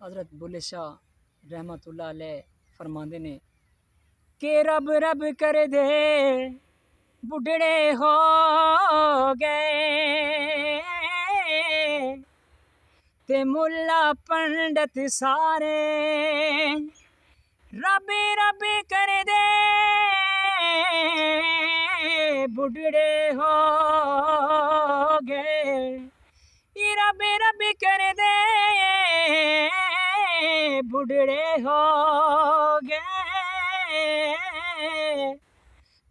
हज़रत बुल्ले शाह रहमतुल्लाह अलैह फरमाते ने कि रब रब कर दे बुढ़ड़े हो गए ते मुल्ला पंडित सारे रब रब कर दे बुढ़ड़े हो गए रब रब कर दे बुढ़ड़े हो गए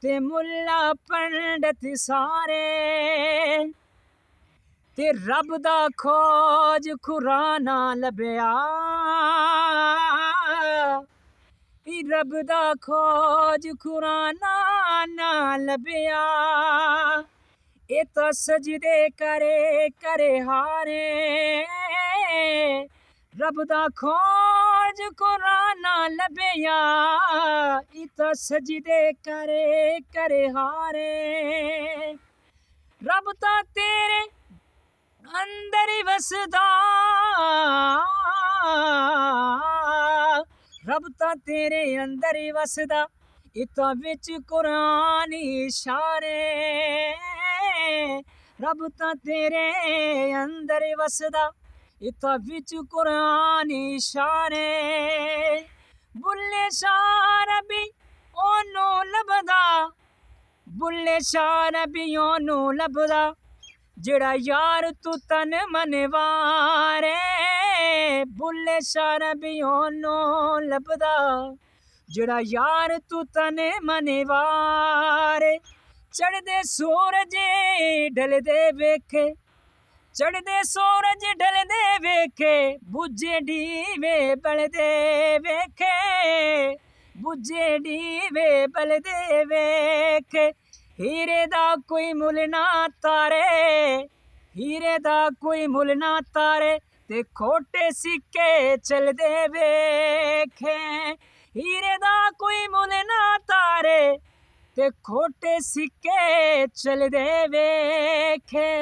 ते मुल्ला पंडित सारे ते रब दा खोज खुराना लभया रब दा खोज खुराना ना लभया ए तो सजदे करे करे हारे रब दा खोज कुराना लभया ए तो सजदे करे करे हारे रब ता तेरे अंदर ही वसदा रब ता तेरे अंदर ही वसदा इता विच कुरान इशारे रब ता तेरे अंदर ही वसदा इता विच कुरान इशारे बुल्ले शाह रबी ओनू लभदा बुल्ले शाह रबी ओनू लभदा जेड़ा यार तू तन मन वारे बुल्ले शाह रबी ओनू लभदा जेड़ा यार तू तन मन वारे चढ़दे सूरज ढलदे वेखे चढ़दे सूरज ढलदे वेखे बुझे डीवे बलदे वेखे बुझे डीवे बलदे वेखे हीरे दा कोई मुल ना तारे हीरे दा कोई मुल ना तारे ते खोटे सिक्के चलदे वेखे हीरे दा कोई मुल ना तारे ते खोटे सिक्के चलदे वेखे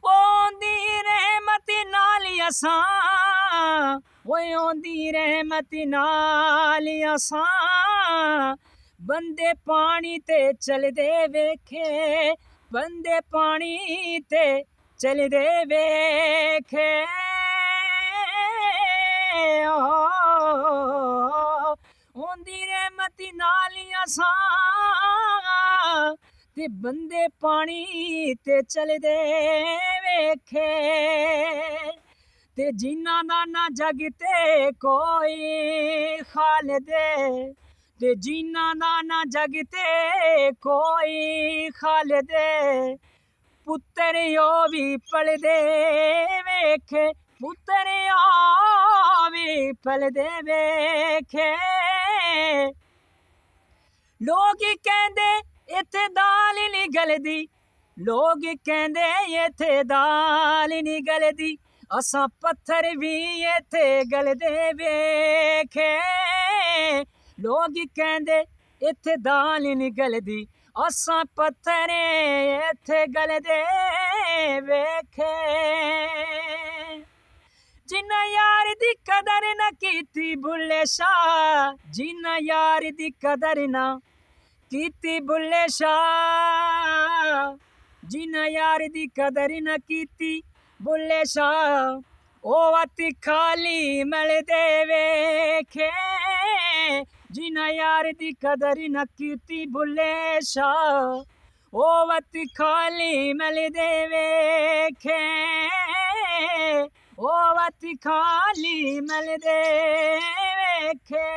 ओंदी रहमत नाल असां ओए ओंदी रहमत नाल असां बंदे पानी ते चलदे वेखे बंदे पानी ते चलदे वेखे ओंदी रहमत नाल असां ते बंदे पानी ते चलदे वेखे ते जिन्ना दा ना जग ते कोई खालिदे ते जिन्ना दा ना जग ते कोई खालिदे पुत्तर ओ भी पलदे वेखे पुत्तर ओ भी पलदे वेखे लोग कहंदे इत्थे दाल नहीं गलदी लोग कहंदे इत्थे दाल नहीं गलदी असां पत्थर भी इत्थे गलदे वेखे लोग कहंदे इत्थे दाल नहीं गलदी असां पत्थर इत्थे गलदे वेखे जिन्ना यार दी कदर न कीती बुल्ले शाह जिन्ना यार दी कदर न कीती बुल्ले शाह जिन्ना यार दी कदर न कीती बुल्ले शाह ओ वत खाली मलदे वेखे जिन्ना यार दी कदर न कीती बुल्ले शाह ओ वत खाली मलदे वेखे ओ वत खाली मलदे वेखे।